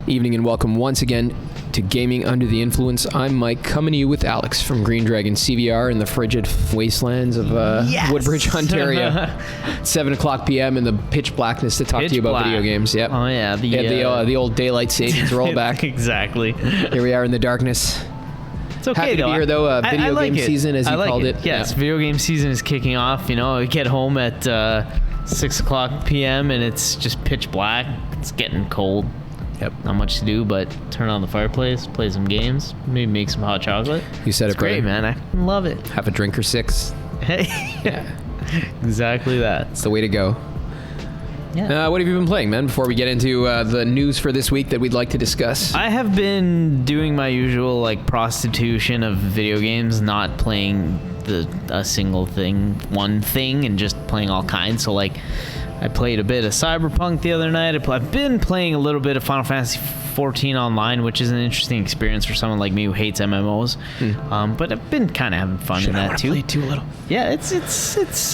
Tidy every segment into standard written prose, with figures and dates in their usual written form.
Evening and welcome once again to Gaming Under the Influence. I'm Mike, coming to you with Alex from GreenDragonCVR in the frigid wastelands of Woodbridge, Ontario. 7 o'clock p.m. in the pitch blackness to talk to you about video games. Yep. Oh, yeah. The old daylight savings rollback. Exactly. Here we are in the darkness. It's okay, Happy to be here, though. Video like game season, as you called it. Yes, video game season is kicking off. You know, I get home at 6 o'clock p.m. and it's just pitch black. It's getting cold. Yep. Not much to do, but turn on the fireplace, play some games, maybe make some hot chocolate. You said it's great, man. I love it. Have a drink or six. Hey. Yeah. Exactly that. It's the way to go. Yeah. What have you been playing, man, before we get into the news for this week that we'd like to discuss? I have been doing my usual, prostitution of video games, not playing a single thing, one thing, and just playing all kinds. So, I played a bit of Cyberpunk the other night. I've been playing a little bit of Final Fantasy 14 online, which is an interesting experience for someone like me who hates MMOs. But I've been kind of having fun in that too. Play too a little. Yeah, it's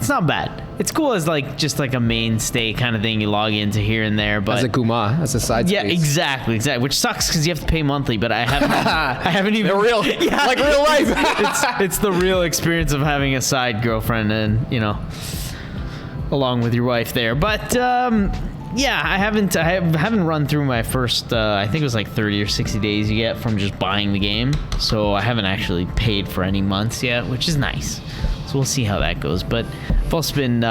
not bad. It's cool as just a mainstay kind of thing you log into here and there. But as a Guma, as a side yeah, space. exactly. Which sucks because you have to pay monthly. But I haven't even real like real life. it's the real experience of having a side girlfriend and along with your wife there. But yeah, I haven't run through my first I think it was 30 or 60 days you get from just buying the game. So I haven't actually paid for any months yet, which is nice. So we'll see how that goes. But I've also been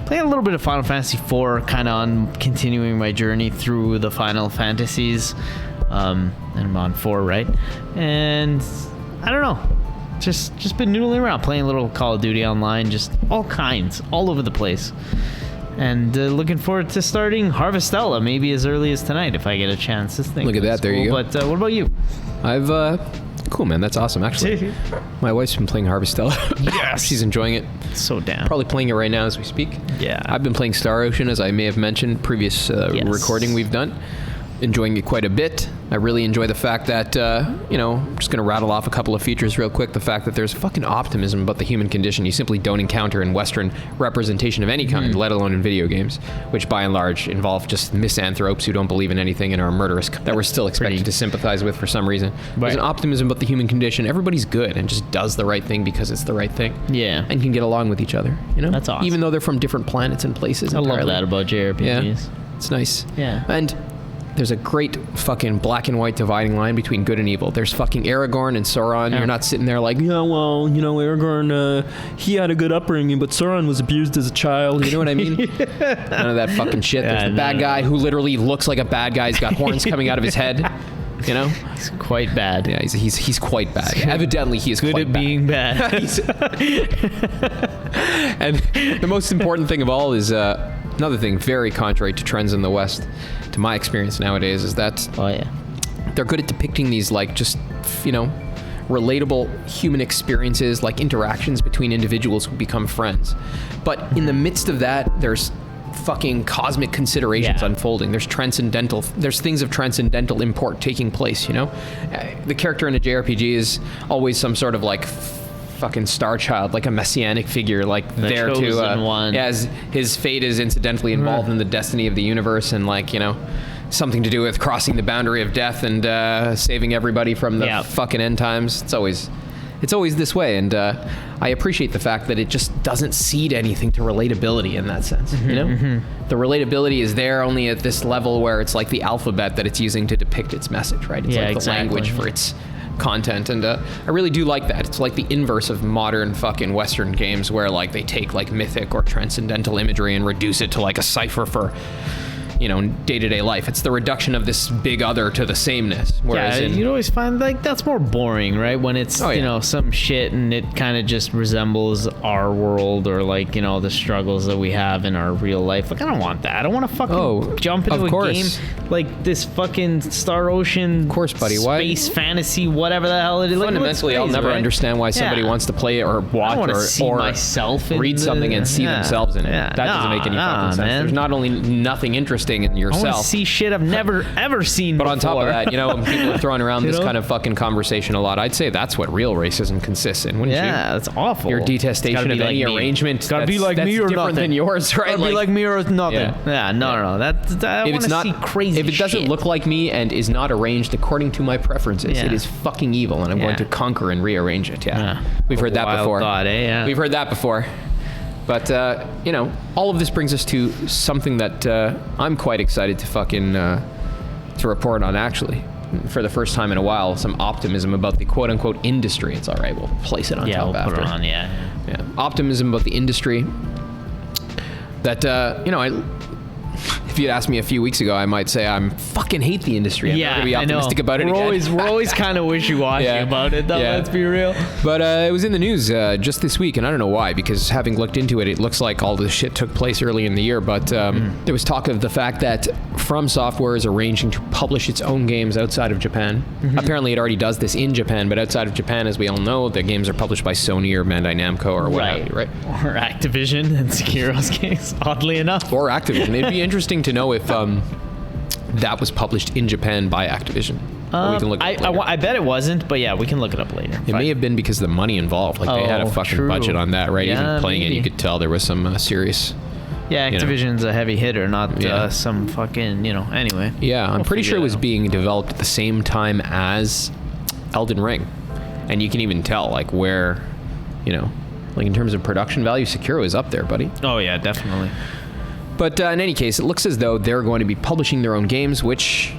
playing a little bit of Final Fantasy 4, kind of on continuing my journey through the Final Fantasies. And I'm on 4, right? And I don't know. Just been noodling around, playing a little Call of Duty online, just all kinds, all over the place. And looking forward to starting Harvestella, maybe as early as tonight if I get a chance. This thing. Look at that, there you go. But what about you? I've cool, man. That's awesome. Actually, my wife's been playing Harvestella. Yes, she's enjoying it. So down. Probably playing it right now as we speak. Yeah, I've been playing Star Ocean, as I may have mentioned previous recording we've done. Enjoying it quite a bit. I really enjoy the fact that, I'm just going to rattle off a couple of features real quick. The fact that there's fucking optimism about the human condition you simply don't encounter in Western representation of any kind, let alone in video games, which by and large involve just misanthropes who don't believe in anything and are murderous, that we're still expected to sympathize with for some reason. Right. There's an optimism about the human condition. Everybody's good and just does the right thing because it's the right thing. Yeah. And can get along with each other, That's awesome. Even though they're from different planets and places. I love that about JRPGs. Yeah, it's nice. Yeah. And there's a great fucking black and white dividing line between good and evil. There's fucking Aragorn and Sauron. Yeah. You're not sitting there Aragorn, he had a good upbringing, but Sauron was abused as a child. You know what I mean? None of that fucking shit. There's the bad guy who literally looks like a bad guy. He's got horns coming out of his head. He's quite bad. Yeah, he's quite bad. Evidently, he is good quite at being bad. And the most important thing of all is another thing very contrary to trends in the West, to my experience nowadays, is that they're good at depicting these relatable human experiences, like interactions between individuals who become friends. But in the midst of that, there's fucking cosmic considerations unfolding. There's things of transcendental import taking place, The character in a JRPG is always some sort of fucking star child, like a messianic figure, there to one. As his fate is incidentally involved in the destiny of the universe, and something to do with crossing the boundary of death and saving everybody from the fucking end times. It's always this way, and I appreciate the fact that it just doesn't cede anything to relatability in that sense. The relatability is there only at this level where it's like the alphabet that it's using to depict its message, right? It's the language for its content, and I really do like that. It's like the inverse of modern fucking Western games where they take mythic or transcendental imagery and reduce it to a cipher for day-to-day life. It's the reduction of this big other to the sameness. Whereas you'd always find that's more boring, right? When it's some shit and it kind of just resembles our world or the struggles that we have in our real life. I don't want that. I don't want to fucking jump into a game like this fucking Star Ocean, of course, buddy. Space fantasy, whatever the hell it is. Fundamentally, I'll never understand why somebody wants to play it or watch or myself read something and see themselves in it. That doesn't make any fucking sense. There's not only nothing interesting interesting in I want yourself. to see shit I've never ever seen But before. on top of that, when people are throwing around this know? kind of fucking conversation a lot, I'd say that's what real racism consists in, wouldn't you? yeah, that's awful. Your detestation of any me. arrangement. It's gotta be like that's me or different nothing. than yours, right? Gotta be like me or nothing. Yeah, no. I want to see crazy if it doesn't shit. look like me and is not arranged according to my preferences, Yeah. it is fucking evil, and I'm going to conquer and rearrange it. Yeah, we've heard that Wild before. thought, eh? Yeah. We've heard that before. But all of this brings us to something that I'm quite excited to fucking to report on. Actually, for the first time in a while, some optimism about the quote unquote industry. It's all right. We'll place it on top we'll after. put it on. Yeah. Optimism about the industry. That if you'd asked me a few weeks ago, I might say I'm fucking hate the industry. I'm not gonna be optimistic about it again. We're always kind of wishy-washy about it, though. Let's be real. But it was in the news just this week, and I don't know why, because having looked into it, it looks like all this shit took place early in the year. But there was talk of the fact that FromSoft is arranging to publish its own games outside of Japan. Apparently, it already does this in Japan, but outside of Japan, as we all know, the games are published by Sony or Bandai Namco or what have you, right? Or Activision and Sekiro's games, oddly enough. Or Activision. It'd be interesting to know if that was published in Japan by Activision. We can look it up later. I bet it wasn't, but yeah, we can look it up later. It may have been because of the money involved. Like they had a fucking true. budget on that, right? Yeah, Even playing it, maybe. you could tell there was some serious. Yeah, Activision's a heavy hitter, not some fucking, anyway. Yeah, I'm pretty sure it was out. being developed at the same time as Elden Ring. And you can even tell, like, where, like in terms of production value, Sekiro is up there, buddy. Oh, yeah, definitely. But in any case, it looks as though they're going to be publishing their own games, which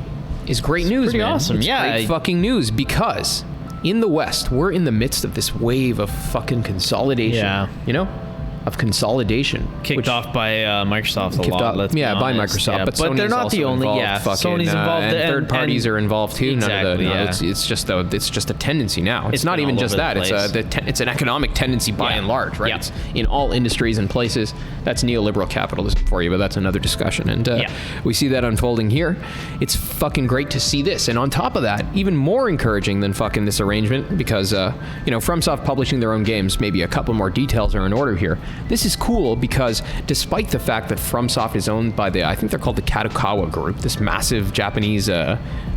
is great news, pretty man. awesome. It's great fucking news, because in the West, we're in the midst of this wave of fucking consolidation. Yeah. Of consolidation. Kicked off by Microsoft a lot. Let's be by honest. Microsoft. Yeah, but Sony they're is not also the only. involved. Yeah, Fucking, Sony's involved, and third parties are involved too. Exactly. It's just a tendency now. It's not been even all just over that. the It's an economic tendency by and large, right? Yeah. It's in all industries and places. That's neoliberal capitalism for you, but that's another discussion. And we see that unfolding here. It's fucking great to see this. And on top of that, even more encouraging than fucking this arrangement, because FromSoft publishing their own games, maybe a couple more details are in order here. This is cool because despite the fact that FromSoft is owned by I think they're called the Kadokawa Group, this massive Japanese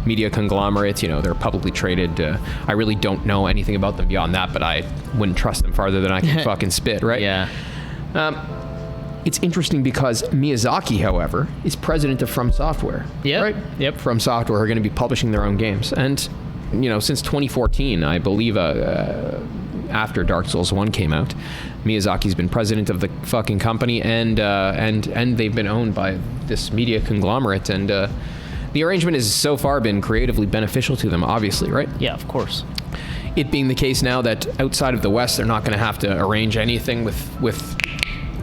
media conglomerate, they're publicly traded. I really don't know anything about them beyond that, but I wouldn't trust them farther than I can fucking spit, right? Yeah. It's interesting because Miyazaki, however, is president of FromSoft. Yeah. Right? Yep. FromSoft are going to be publishing their own games. And, since 2014, I believe after Dark Souls 1 came out, Miyazaki's been president of the fucking company, and they've been owned by this media conglomerate, and the arrangement has so far been creatively beneficial to them, obviously, right? Yeah, of course. It being the case now that outside of the West, they're not going to have to arrange anything with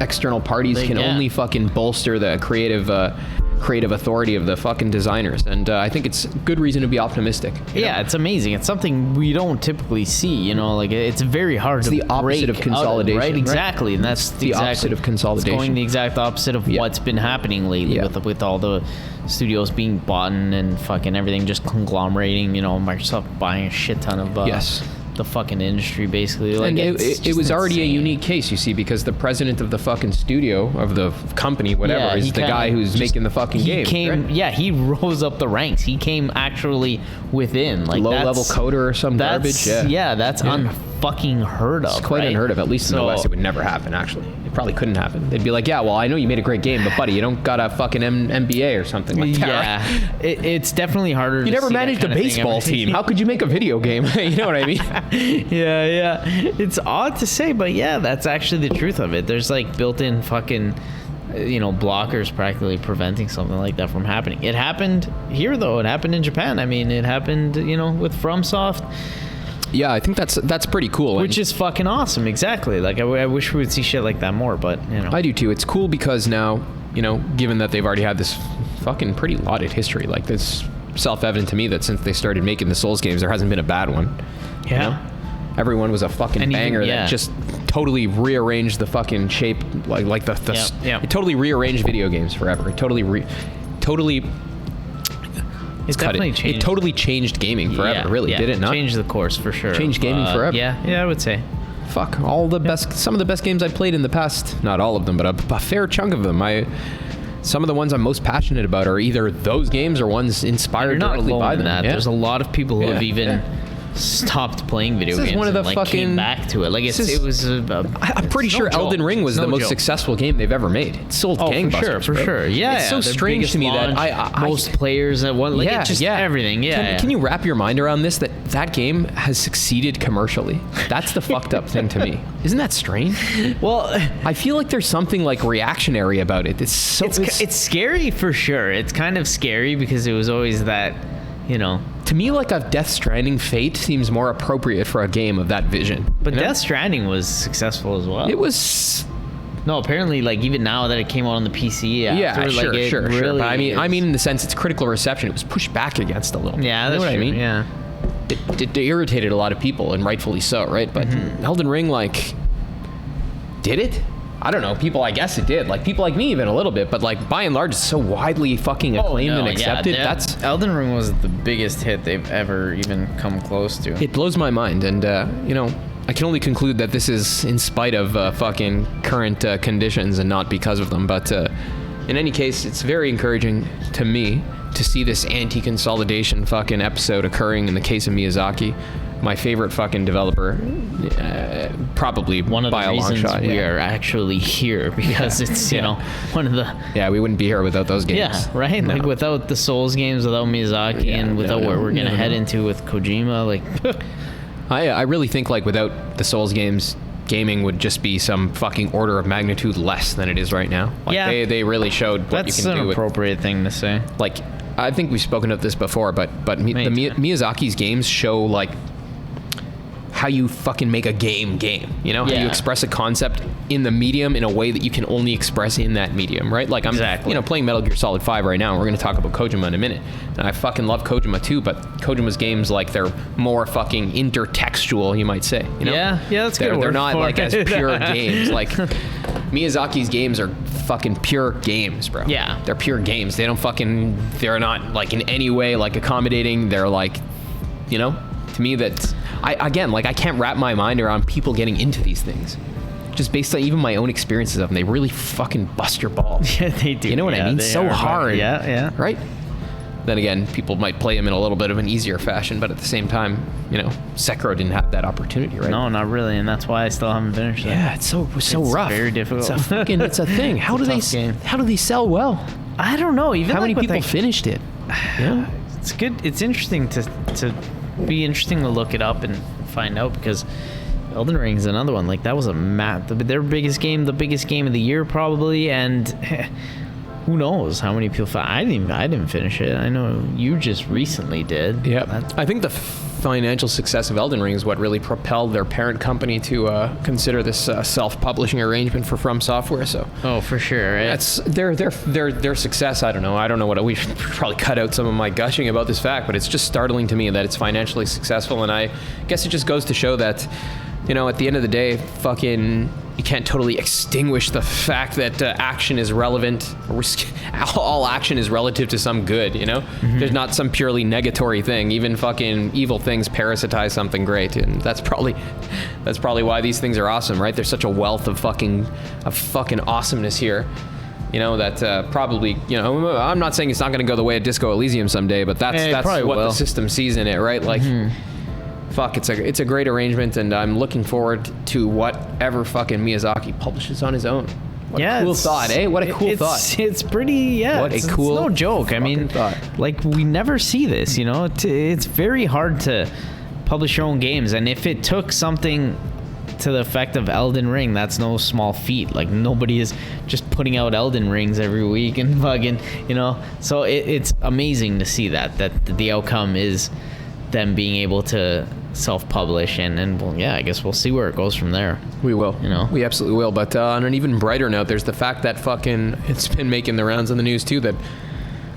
external parties, can only fucking bolster the creative authority of the fucking designers, and I think it's good reason to be optimistic. Yeah, it's amazing. It's something we don't typically see. Like it's very hard to the opposite of consolidation, right? right? Exactly, and that's the opposite of consolidation. It's going the exact opposite of what's been happening lately with all the studios being bought and fucking everything just conglomerating. Microsoft buying a shit ton of the fucking industry, basically. Like, and it was already a unique case, you see, because the president of the fucking studio, of the company, whatever, is the guy who's making the fucking game. Right? Yeah, he rose up the ranks. He came actually within. Like low-level coder or some garbage. Yeah, that's unfucking heard of. It's quite unheard of. At least in the West, it would never happen, actually. It probably couldn't happen. They'd be like, yeah, well, I know you made a great game, but buddy, you don't got a fucking MBA or something like that. Yeah, right? It's definitely harder You never managed a baseball team. How could you make a video game? You know what I mean? Yeah. It's odd to say, but yeah, that's actually the truth of it. There's like built-in fucking, blockers practically preventing something like that from happening. It happened here, though. It happened in Japan. I mean, it happened, with FromSoft. Yeah, I think that's pretty cool. Which is fucking awesome, exactly. Like, I wish we would see shit like that more, but, I do too. It's cool because now, given that they've already had this fucking pretty lauded history, like this self-evident to me that since they started making the Souls games, there hasn't been a bad one. Yeah. Everyone was a fucking banger that just totally rearranged the fucking shape, like the it totally rearranged video games forever. It totally It totally changed gaming forever, really, did it not? Changed the course for sure. Changed gaming forever. Yeah, I would say. Fuck, some of the best games I played in the past, not all of them, but a fair chunk of them. some of the ones I'm most passionate about are either those games or ones inspired You're not directly alone by in them. that. Yeah. There's a lot of people who have even stopped playing video This is games one of the and, like, fucking- came back to it. Like, it was I'm pretty sure Elden Ring was the most successful game they've ever made. It sold gangbusters. For sure. Yeah, it's so their strange biggest to me launch, that most players at one. Like, it's just everything. Yeah. Can you wrap your mind around this? That game has succeeded commercially. That's the fucked up thing to me. Isn't that strange? Well, I feel like there's something like reactionary about it. It's so. it's scary for sure. It's kind of scary because it was always that, you know. To me, like a Death Stranding fate seems more appropriate for a game of that vision. But Death Stranding was successful as well. It was. No, apparently, like, even now that it came out on the PC, Yeah, sure. Really But I mean, in the sense, it's critical reception. It was pushed back against a little. Yeah, you know that's what true. I mean? Yeah. It irritated a lot of people, and rightfully so, right? But Elden Ring, like, did it? I don't know. People, I guess it did. Like, people like me even a little bit, but, like, by and large, it's so widely fucking acclaimed and accepted. That's Elden Ring was the biggest hit they've ever even come close to. it blows my mind, and you know, I can only conclude that this is in spite of fucking current conditions and not because of them. But in any case, it's very encouraging to me to see this anti-consolidation fucking episode occurring in the case of Miyazaki, my favorite fucking developer, probably One of by the a long reasons shot. we are actually here because it's, you know, one of the... Yeah, we wouldn't be here without those games. Yeah, right? No. Like, without the Souls games, without Miyazaki, and without what we're going to head into with Kojima, like... I really think, like, without the Souls games, gaming would just be some fucking order of magnitude less than it is right now. Like, Yeah. they really showed what That's you can an do with, appropriate thing to say. like, I think we've spoken of this before, but Maybe. Miyazaki's games show, like, how you fucking make a game, you know? How you Yeah. express a concept in the medium in a way that you can only express in that medium, right? Like, I'm Exactly. you know, playing Metal Gear Solid 5 right now, and we're going to talk about Kojima in a minute. And I fucking love Kojima too, but Kojima's games, like, they're more fucking intertextual, you might say, you know? Yeah, that's a good They're word not for like it. as pure games. Like, Miyazaki's games are fucking pure games, bro. Yeah. They're pure games. They're not, like, in any way, like, accommodating. They're, like, you know, to me, that's, I can't wrap my mind around people getting into these things. Just based on even my own experiences of them, they really fucking bust your balls. Yeah, they do. You know what I mean? they So are hard. Yeah. Right? Then again, people might play them in a little bit of an easier fashion, but at the same time, you know, Sekiro didn't have that opportunity, right? No, not really, and that's why I still haven't finished it. Yeah, it's so rough. very difficult. It's a thing. How do a they tough game. how do they sell well? I don't know. Even How many like with, people like, finished it? Yeah. It's good. It's interesting to be interesting to look it up and find out because Elden Ring is another one. Like, that was their biggest game, the biggest game of the year probably, and who knows how many people. I didn't finish it. I know you just recently did. Yeah, I think the financial success of Elden Ring is what really propelled their parent company to consider this self-publishing arrangement for FromSoft. So, Oh, for sure. Right? that's their success. I don't know what we should probably cut out some of my gushing about this fact, but it's just startling to me that it's financially successful, and I guess it just goes to show that, you know, at the end of the day, fucking, you can't totally extinguish the fact that action is relevant. All action is relative to some good, you know? There's not some purely negatory thing. Even fucking evil things parasitize something great, and that's probably why these things are awesome, right? There's such a wealth of fucking awesomeness here. You know, that probably, you know, I'm not saying it's not going to go the way of Disco Elysium someday, but that's probably what will. the system sees in it, right? Like, fuck, it's a great arrangement, and I'm looking forward to whatever fucking Miyazaki publishes on his own. What a cool thought, eh? What a cool thought. It's pretty, yeah. What a it's cool no joke. I mean, thought. like, we never see this, you know? It's very hard to publish your own games, and if it took something to the effect of Elden Ring, that's no small feat. Like, nobody is just putting out Elden Rings every week and fucking, you know? So it's amazing to see that the outcome is them being able to self-publish, and well, yeah, I guess we'll see where it goes from there. We will. You know? We absolutely will. But on an even brighter note, there's the fact that fucking, it's been making the rounds in the news too, that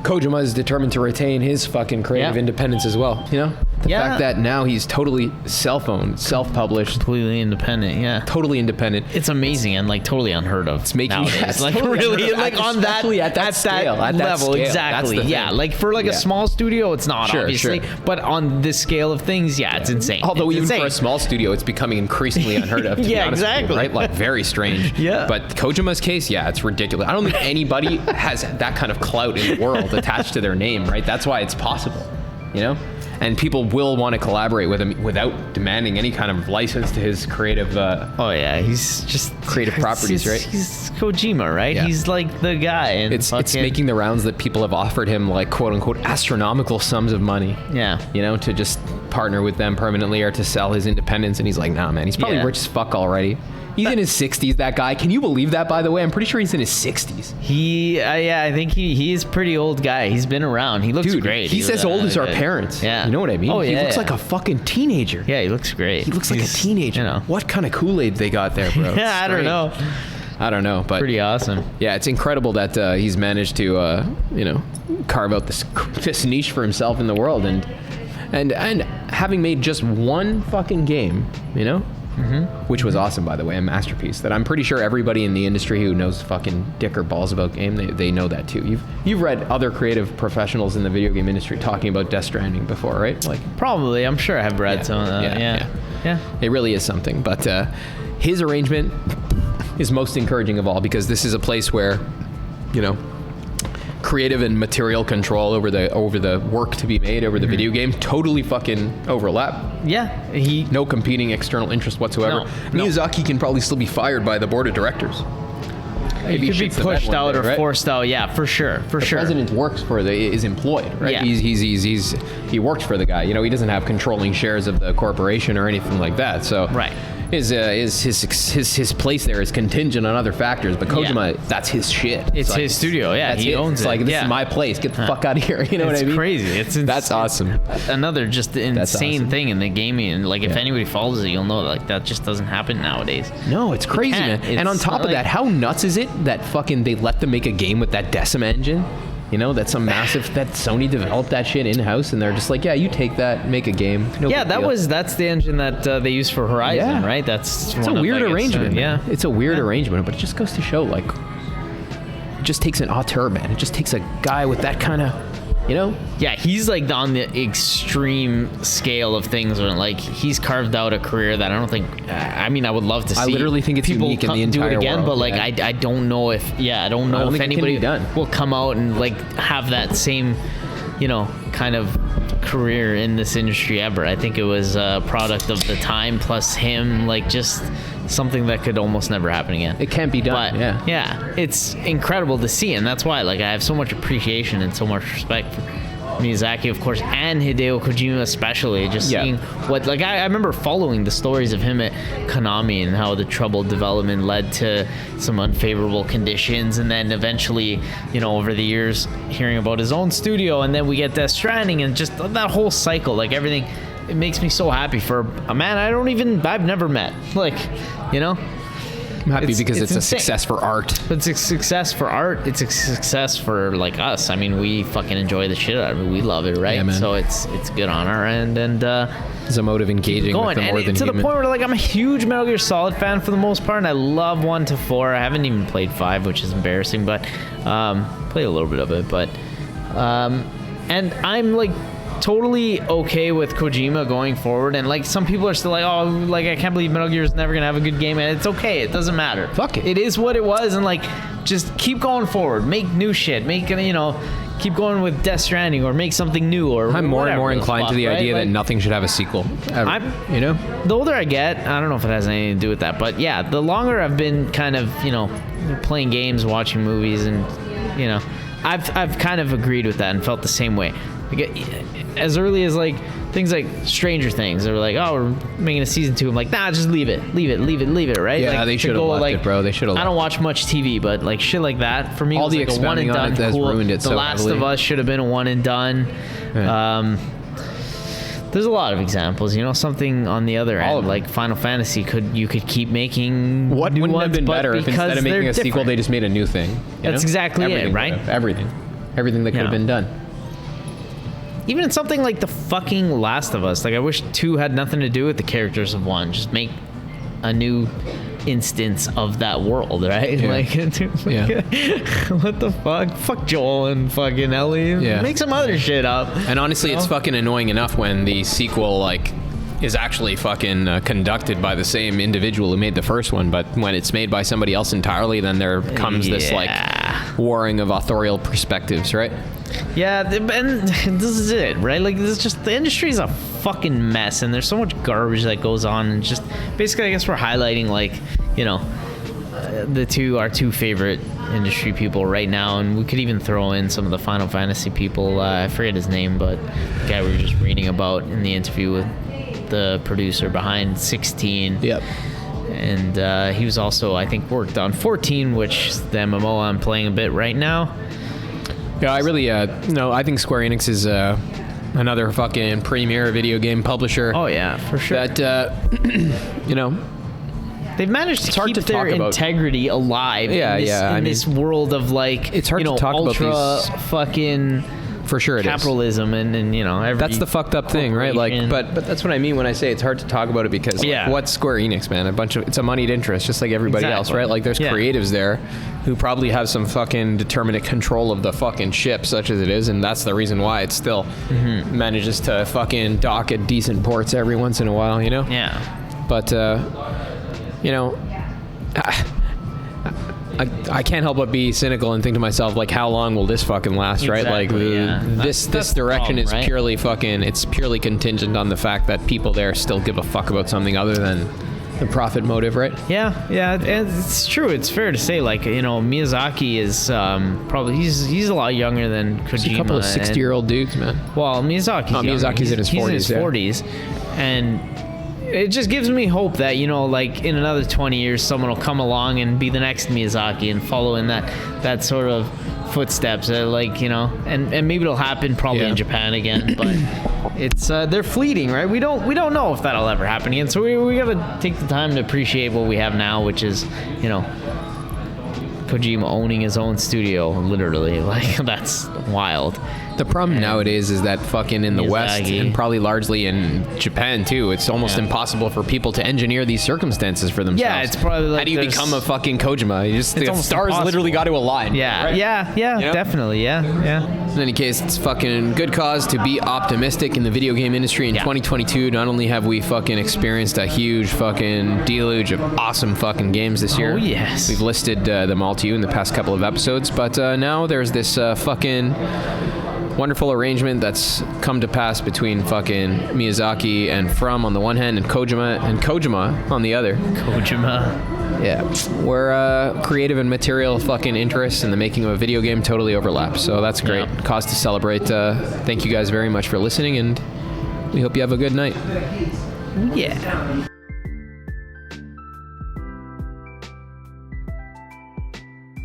Kojima is determined to retain his fucking creative independence as well. You know, The fact that now he's totally self-owned, self-published, completely independent. Yeah, totally independent. It's amazing and like totally unheard of. It's making nowadays. Like totally really like on that at that scale, that level. Exactly. Yeah, like for like a small studio, it's not obviously, but on this scale of things, it's insane. Although it's even insane. for a small studio, it's becoming increasingly unheard of. To be honest with you, right? Like very strange. Yeah. But Kojima's case, it's ridiculous. I don't think anybody has that kind of clout in the world attached to their name, right? That's why it's possible, you know? And people will want to collaborate with him without demanding any kind of license to his creative. He's just creative properties, right? He's Kojima, right? Yeah. He's like the guy. And it's making the rounds that people have offered him like quote unquote astronomical sums of money. Yeah. You know, to just partner with them permanently or to sell his independence. And he's like, nah, man, he's probably rich as fuck already. He's in his 60s, that guy. Can you believe that, by the way? I'm pretty sure he's in his 60s. I think he is a pretty old guy. He's been around. He looks great. He's as old as our parents. Yeah. You know what I mean? Oh, he looks like a fucking teenager. Yeah, he looks great. He looks like a teenager. You know. What kind of Kool-Aid they got there, bro? I don't know. I don't know, but pretty awesome. Yeah, it's incredible that he's managed to, carve out this niche for himself in the world, and having made just one fucking game, which was awesome, by the way, a masterpiece that I'm pretty sure everybody in the industry who knows fucking dick or balls about game, they know that too. You've read other creative professionals in the video game industry talking about Death Stranding before, right? Like probably, I'm sure I have read some of that. Yeah. It really is something, but his arrangement is most encouraging of all because this is a place where, creative and material control over the work to be made over the video game totally fucking overlap. Yeah, no competing external interest whatsoever. Miyazaki can probably still be fired by the board of directors. He could be pushed out or forced out. Yeah, for sure. The president works is employed, right? Yeah. He works for the guy. He doesn't have controlling shares of the corporation or anything like that. So right. His place there is contingent on other factors, but Kojima, that's his shit. It's his studio, he owns it. It's like, this is my place. Get the fuck out of here. You know what I mean? It's crazy. That's awesome. Another just insane thing in the gaming, and like if anybody follows it, you'll know that just doesn't happen nowadays. No, it's crazy, man. And on top of that, how nuts is it that fucking they let them make a game with that Decima engine? That's some massive that Sony developed that shit in house, and they're just like, you take that, make a game. That's the engine that they use for Horizon, right? It's a weird arrangement. It's a weird arrangement, but it just goes to show, like, it just takes an auteur, man. It just takes a guy with that kind of, Yeah, he's like on the extreme scale of things, where like he's carved out a career that I don't think. I would love to see. I literally think it's people unique in the entire do it again, world. But like I don't know if anybody will come out and like have that same, kind of career in this industry ever. I think it was a product of the time plus him, like just something that could almost never happen again. It can't be done. But, it's incredible to see, and that's why like I have so much appreciation and so much respect for Miyazaki, of course, and Hideo Kojima especially. Just seeing what, like, I remember following the stories of him at Konami and how the troubled development led to some unfavorable conditions, and then eventually, over the years, hearing about his own studio, and then we get Death Stranding, and just that whole cycle, like everything. It makes me so happy for a man I've never met. Like, I'm happy because it's a success for art. It's a success for art. It's a success for like us. I mean, we fucking enjoy the shit out of it. We love it, right? Yeah, man. So it's good on our end, and it's a mode of engaging with the more than to human. the point where like I'm a huge Metal Gear Solid fan for the most part, and I love 1 to 4. I haven't even played 5, which is embarrassing, but played a little bit of it. But and I'm like totally okay with Kojima going forward, and like some people are still like, oh, like I can't believe Metal Gear is never gonna have a good game, and it's okay, it doesn't matter. Fuck it. It is what it was, and like just keep going forward, make new shit, keep going with Death Stranding, or make something new, or I'm more and more inclined to the idea right? that nothing should have a sequel ever, The older I get, I don't know if it has anything to do with that, but yeah, the longer I've been kind of playing games, watching movies, and I've kind of agreed with that and felt the same way. Like, as early as like things like Stranger Things, they were like, oh, we're making a season 2. I'm like, nah, just leave it, right? Yeah, like, they should have left it, bro. They should have. I don't watch much TV, but like shit like that for me, all was the like a one and done. has ruined it. The Last of Us should have been a one and done. Yeah. There's a lot of examples, something on the other end, like Final Fantasy you could keep making what new wouldn't ones, have been better if instead of making a sequel, they just made a new thing. That's exactly it, right? Everything that could have been done. even in something like the fucking Last of Us, like I wish 2 had nothing to do with the characters of 1. Just make a new instance of that world, right? Yeah. Like, what the fuck Joel and fucking Ellie. Yeah. Make some other shit up. And honestly, it's fucking annoying enough when the sequel, like, is actually fucking conducted by the same individual who made the first one, but when it's made by somebody else entirely, then there comes this, like, warring of authorial perspectives, right? Yeah, and this is it, right? Like, this is just, the industry is a fucking mess, and there's so much garbage that goes on, and just, basically, I guess we're highlighting, like, you know, our two favorite industry people right now, and we could even throw in some of the Final Fantasy people. I forget his name, but the guy we were just reading about in the interview with the producer behind 16. Yep. And he was also, I think, worked on 14, which is the MMO I'm playing a bit right now. Yeah, I really, no, I think Square Enix is another fucking premier video game publisher. Oh, yeah, for sure. That, you know, they've managed to keep their integrity alive in this world of, like, it's hard to talk ultra about these fucking... For sure it capitalism is. and you know, every that's the fucked up thing, right? Like, but that's what I mean when I say it's hard to talk about it, because like, what's Square Enix, man? It's a moneyed interest, just like everybody else, right? Like, there's creatives there who probably have some fucking determinate control of the fucking ship, such as it is, and that's the reason why it still manages to fucking dock at decent ports every once in a while, you know? Yeah. But you know, I can't help but be cynical and think to myself, like, how long will this fucking last, right? Like, this direction is purely fucking, it's purely contingent on the fact that people there still give a fuck about something other than the profit motive, right? Yeah, and it's true. It's fair to say, like, you know, Miyazaki is probably, he's a lot younger than Kojima. He's a couple of 60-year-old dudes, man. Well, Miyazaki's in his 40s. He's in his 40s, and it just gives me hope that, you know, like, in another 20 years, someone will come along and be the next Miyazaki and follow in that sort of footsteps, like, you know, and maybe it'll happen probably in Japan again, but it's they're fleeting, right? We don't know if that'll ever happen again, so we gotta take the time to appreciate what we have now, which is, you know, Kojima owning his own studio, literally. Like, that's wild. The problem nowadays is that fucking in the West, and probably largely in Japan too, it's almost impossible for people to engineer these circumstances for themselves. Yeah, it's probably like, how do you become a fucking Kojima? You just, the stars impossible. Literally got to align. Yeah, right? yeah, you know? Definitely, yeah. In any case, it's fucking good cause to be optimistic in the video game industry in 2022. Not only have we fucking experienced a huge fucking deluge of awesome fucking games this year. Oh, yes. We've listed them all to you in the past couple of episodes, but now there's this fucking wonderful arrangement that's come to pass between fucking Miyazaki and From on the one hand, and Kojima on the other. Kojima. Yeah. Where creative and material fucking interests in the making of a video game totally overlap. So that's great. Yeah. Cause to celebrate. Thank you guys very much for listening, and we hope you have a good night. Yeah.